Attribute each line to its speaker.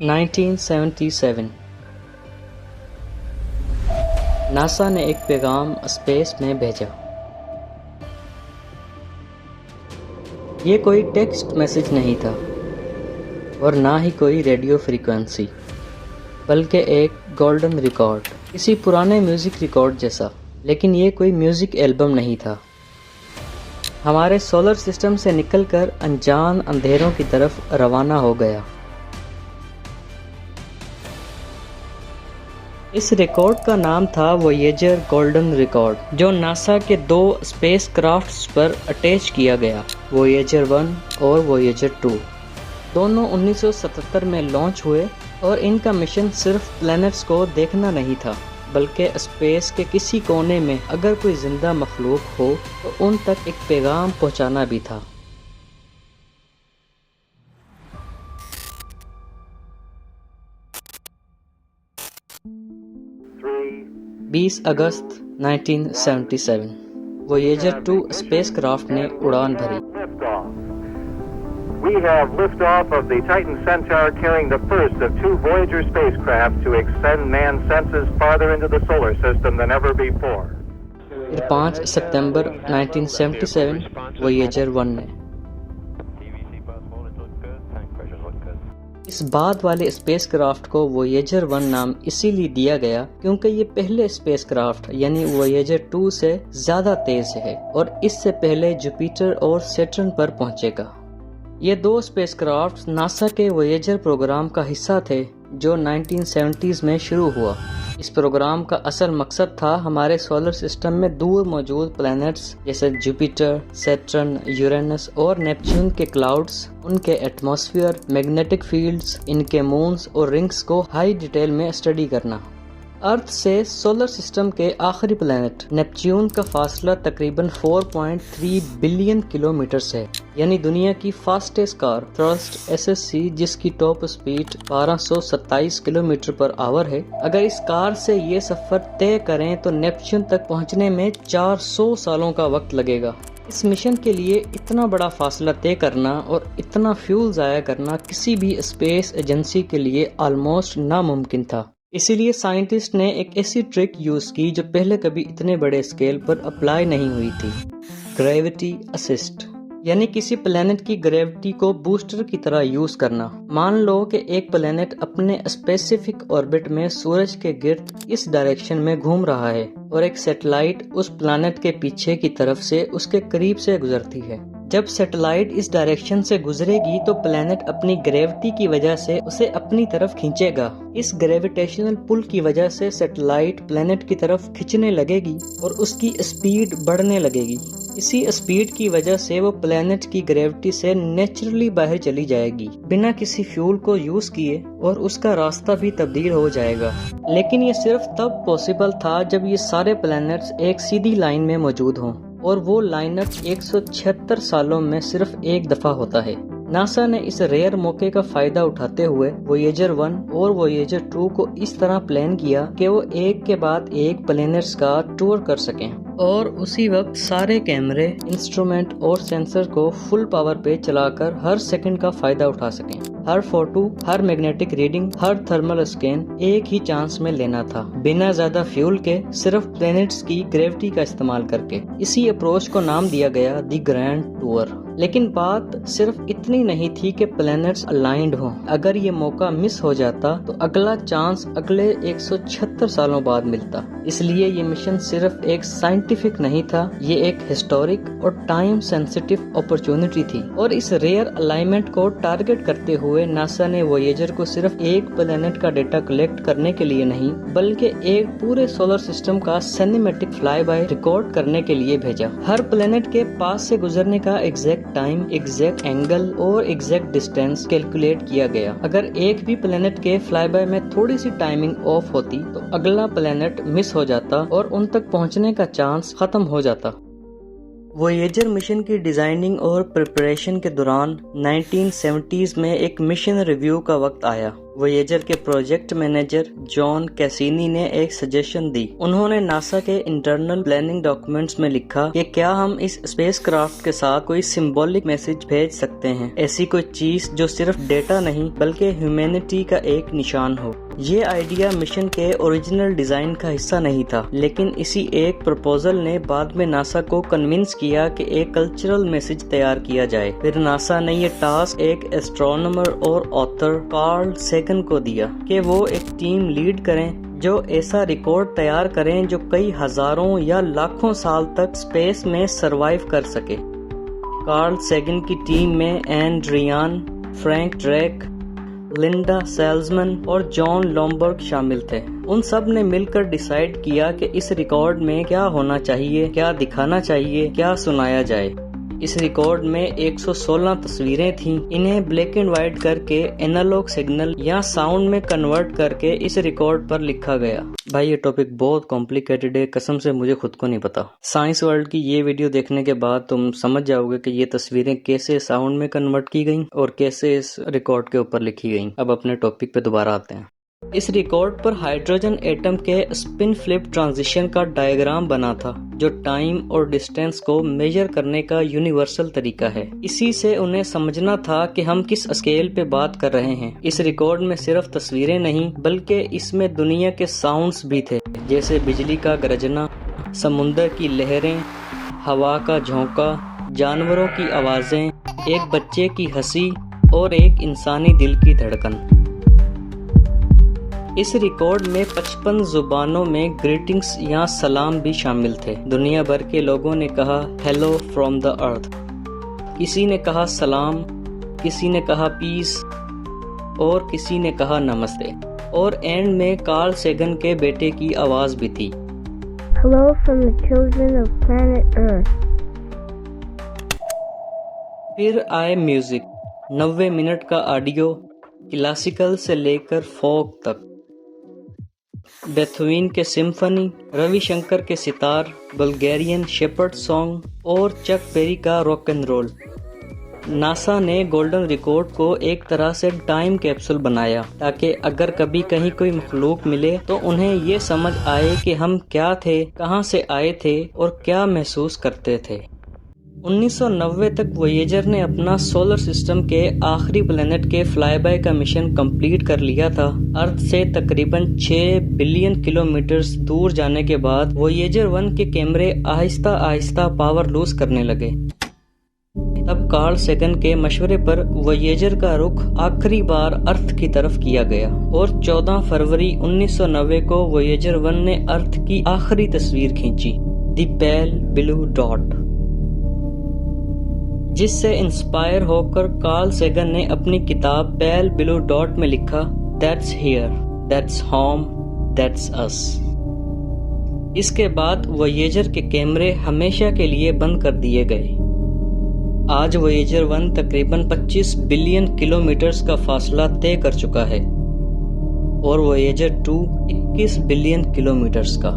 Speaker 1: 1977 NASA نے ایک پیغام اسپیس میں بھیجا۔ یہ کوئی ٹیکسٹ میسج نہیں تھا اور نہ ہی کوئی ریڈیو فریکوینسی، بلکہ ایک گولڈن ریکارڈ، کسی پرانے میوزک ریکارڈ جیسا۔ لیکن یہ کوئی میوزک البم نہیں تھا، ہمارے سولر سسٹم سے نکل کر انجان اندھیروں کی طرف روانہ ہو گیا۔ اس ریکارڈ کا نام تھا وویجر گولڈن ریکارڈ، جو ناسا کے 2 اسپیس کرافٹس پر اٹیچ کیا گیا، وویجر 1 اور وویجر 2۔ دونوں 1977 میں لانچ ہوئے اور ان کا مشن صرف پلینٹس کو دیکھنا نہیں تھا، بلکہ اسپیس کے کسی کونے میں اگر کوئی زندہ مخلوق ہو تو ان تک ایک پیغام پہنچانا بھی تھا۔ 20 اگست 1977 وویجر 2 اسپیس کرافٹ نے اڑان بھری۔
Speaker 2: We have liftoff of the Titan Centaur, carrying the first of 2 Voyager spacecraft to extend man's senses farther into the solar system than ever before.
Speaker 1: 5 ستمبر 1977 وویجر 1 نے اس بعد والے اسپیس کرافٹ کو وویجر 1 نام اسی لیے دیا گیا کیونکہ یہ پہلے اسپیس کرافٹ یعنی وویجر 2 سے زیادہ تیز ہے اور اس سے پہلے جوپیٹر اور سیٹرن پر پہنچے گا۔ یہ 2 اسپیس کرافٹ ناسا کے وویجر پروگرام کا حصہ تھے جو 1970s میں شروع ہوا۔ اس پروگرام کا اصل مقصد تھا ہمارے سولر سسٹم میں دور موجود پلینٹس جیسے جوپیٹر، سیٹرن، یورینس اور نیپچون کے کلاؤڈز، ان کے ایٹماسفیئر، میگنیٹک فیلڈز، ان کے مونز اور رنگز کو ہائی ڈیٹیل میں اسٹڈی کرنا۔ ارتھ سے سولر سسٹم کے آخری پلینٹ نیپچون کا فاصلہ تقریباً 4.3 بلین کلومیٹرز ہے، یعنی دنیا کی فاسٹسٹ کار تھرسٹ SSC جس کی ٹاپ سپیڈ 1227 کلومیٹر پر آور ہے، اگر اس کار سے یہ سفر طے کریں تو نیپچون تک پہنچنے میں 400 سالوں کا وقت لگے گا۔ اس مشن کے لیے اتنا بڑا فاصلہ طے کرنا اور اتنا فیول ضائع کرنا کسی بھی اسپیس ایجنسی کے لیے آلموسٹ ناممکن تھا۔ اسی لیے سائنٹسٹ نے ایک ایسی ٹرک یوز کی جو پہلے کبھی اتنے بڑے اسکیل پر اپلائی نہیں ہوئی تھی، گریوٹی اسسٹ، یعنی کسی پلینٹ کی گریوٹی کو بوسٹر کی طرح یوز کرنا۔ مان لو کہ ایک پلینٹ اپنے اسپیسیفک آربٹ میں سورج کے گرد اس ڈائریکشن میں گھوم رہا ہے اور ایک سیٹلائٹ اس پلینٹ کے پیچھے کی طرف سے اس کے قریب سے گزرتی ہے۔ جب سیٹلائٹ اس ڈائریکشن سے گزرے گی تو پلینٹ اپنی گریوٹی کی وجہ سے اسے اپنی طرف کھینچے گا۔ اس گریویٹیشنل پل کی وجہ سے سیٹلائٹ پلینٹ کی طرف کھینچنے لگے گی اور اس کی اسپیڈ بڑھنے لگے گی۔ اسی اسپیڈ کی وجہ سے وہ پلینٹ کی گریوٹی سے نیچرلی باہر چلی جائے گی بنا کسی فیول کو یوز کیے، اور اس کا راستہ بھی تبدیل ہو جائے گا۔ لیکن یہ صرف تب پاسبل تھا جب یہ سارے پلینٹس ایک سیدھی لائن میں موجود ہوں، اور وہ لائن اپ 176 سالوں میں صرف ایک دفعہ ہوتا ہے۔ ناسا نے اس ریئر موقع کا فائدہ اٹھاتے ہوئے وویجر 1 اور وویجر 2 کو اس طرح پلان کیا کہ وہ ایک کے بعد ایک پلینٹس کا ٹور کر سکیں، اور اسی وقت سارے کیمرے، انسٹرومنٹ اور سینسر کو فل پاور پہ چلا کر ہر سیکنڈ کا فائدہ اٹھا سکیں۔ ہر فوٹو، ہر میگنیٹک ریڈنگ، ہر تھرمل اسکین ایک ہی چانس میں لینا تھا، بنا زیادہ فیول کے، صرف پلینٹس کی گریوٹی کا استعمال کر کے۔ اسی اپروچ کو نام دیا گیا دی گرینڈ ٹور۔ لیکن بات صرف اتنی نہیں تھی کہ پلینٹس الائنڈ ہوں۔ اگر یہ موقع مس ہو جاتا تو اگلا چانس اگلے 176 سالوں بعد ملتا۔ اس لیے یہ مشن صرف ایک سائنٹیفک نہیں تھا، یہ ایک ہسٹورک اور ٹائم سینسٹیو اپرچونٹی تھی۔ اور اس ریئر الائنمنٹ کو ٹارگٹ کرتے ہوئے ناسا نے وویجر کو صرف ایک پلینٹ کا ڈیٹا کلیکٹ کرنے کے لیے نہیں، بلکہ ایک پورے سولر سسٹم کا سینیمیٹک فلائی بائی ریکارڈ کرنے کے لیے بھیجا۔ ہر پلینٹ کے پاس سے گزرنے کا ایگزیکٹ ٹائم، ایگزیکٹ اینگل اور ایگزیکٹ ڈسٹینس کیلکولیٹ کیا گیا۔ اگر ایک بھی پلینٹ کے فلائی بائی میں تھوڑی سی ٹائمنگ آف ہوتی تو اگلا پلینٹ مس ہو جاتا اور ان تک پہنچنے کا چانس ختم ہو جاتا۔ وویجر مشن کی ڈیزائننگ اور پریپریشن کے دوران 1970s میں ایک مشن ریویو کا وقت آیا۔ وویجر کے پروجیکٹ مینیجر جان کیسینی نے ایک سجیشن دی۔ انہوں نے ناسا کے انٹرنل پلاننگ ڈاکومنٹس میں لکھا کہ کیا ہم اس اسپیس کرافٹ کے ساتھ کوئی سمبولک میسج بھیج سکتے ہیں، ایسی کوئی چیز جو صرف ڈیٹا نہیں بلکہ ہیومینٹی کا ایک نشان ہو۔ یہ آئیڈیا مشن کے اوریجنل ڈیزائن کا حصہ نہیں تھا، لیکن اسی ایک پرپوزل نے بعد میں ناسا کو کنونس کیا کہ ایک کلچرل میسج تیار کیا جائے۔ پھر ناسا نے یہ ٹاسک ایک ایسٹرونامر اور آتھر کارل سیگن کو دیا کہ وہ ایک ٹیم لیڈ کریں جو ایسا ریکارڈ تیار کریں جو کئی ہزاروں یا لاکھوں سال تک اسپیس میں سروائیو کر سکے۔ کارل سیگن کی ٹیم میں این ڈریان، فرینک ڈریک، لنڈا سیلزمن اور جان لومبرگ شامل تھے۔ ان سب نے مل کر ڈیسائیڈ کیا کہ اس ریکارڈ میں کیا ہونا چاہیے، کیا دکھانا چاہیے، کیا سنایا جائے۔ اس ریکارڈ میں 116 تصویریں تھیں۔ انہیں بلیک اینڈ وائٹ کر کے اینالوگ سگنل یا ساؤنڈ میں کنورٹ کر کے اس ریکارڈ پر لکھا گیا۔ بھائی یہ ٹاپک بہت کمپلیکیٹڈ ہے، قسم سے مجھے خود کو نہیں پتا۔ سائنس ورلڈ کی یہ ویڈیو دیکھنے کے بعد تم سمجھ جاؤ گے کہ یہ تصویریں کیسے ساؤنڈ میں کنورٹ کی گئیں اور کیسے اس ریکارڈ کے اوپر لکھی گئیں۔ اب اپنے ٹاپک پہ دوبارہ آتے ہیں۔ اس ریکارڈ پر ہائیڈروجن ایٹم کے اسپن فلپ ٹرانزیشن کا ڈائیگرام بنا تھا جو ٹائم اور ڈسٹینس کو میجر کرنے کا یونیورسل طریقہ ہے۔ اسی سے انہیں سمجھنا تھا کہ ہم کس اسکیل پہ بات کر رہے ہیں۔ اس ریکارڈ میں صرف تصویریں نہیں بلکہ اس میں دنیا کے ساؤنڈز بھی تھے، جیسے بجلی کا گرجنا، سمندر کی لہریں، ہوا کا جھونکا، جانوروں کی آوازیں، ایک بچے کی ہنسی اور ایک انسانی دل کی دھڑکن۔ اس ریکارڈ میں 55 زبانوں میں گریٹنگز یا سلام بھی شامل تھے۔ دنیا بھر کے لوگوں نے کہا ہیلو فرام دا ارتھ، کسی نے کہا سلام، کسی نے کہا پیس اور کسی نے کہا نمستے، اور اینڈ میں کارل سیگن کے بیٹے کی آواز بھی تھی،
Speaker 3: Hello from the children of planet Earth.
Speaker 1: پھر آئے میوزک، 90 منٹ کا آڈیو، کلاسیکل سے لے کر فوک تک، بیتھوین کے سمفنی، روی شنکر کے ستار، بلگیرین شیپرڈ سانگ اور چک بیری کا راک اینڈ رول۔ ناسا نے گولڈن ریکارڈ کو ایک طرح سے ٹائم کیپسول بنایا تاکہ اگر کبھی کہیں کوئی مخلوق ملے تو انہیں یہ سمجھ آئے کہ ہم کیا تھے، کہاں سے آئے تھے اور کیا محسوس کرتے تھے۔ 1990 تک وویجر نے اپنا سولر سسٹم کے آخری پلانٹ کے فلائی بائی کا مشن کمپلیٹ کر لیا تھا۔ ارتھ سے تقریباً 6 بلین کلومیٹرز دور جانے کے بعد وویجر 1 کے کیمرے آہستہ آہستہ پاور لوز کرنے لگے۔ تب کارل سیگن کے مشورے پر وویجر کا رخ آخری بار ارتھ کی طرف کیا گیا اور 14 فروری 1990 کو وویجر 1 نے ارتھ کی آخری تصویر کھینچی، دی پیل بلو ڈاٹ، جس سے انسپائر ہو کر کارل سیگن نے اپنی کتاب پیل بلو ڈاٹ میں لکھا that's here, that's home, that's us. اس کے بعد وویجر کے کیمرے ہمیشہ کے لیے بند کر دیے گئے۔ آج وویجر 1 تقریباً 25 بلین کلومیٹرز کا فاصلہ طے کر چکا ہے اور وویجر 2 21 بلین کلومیٹرز کا۔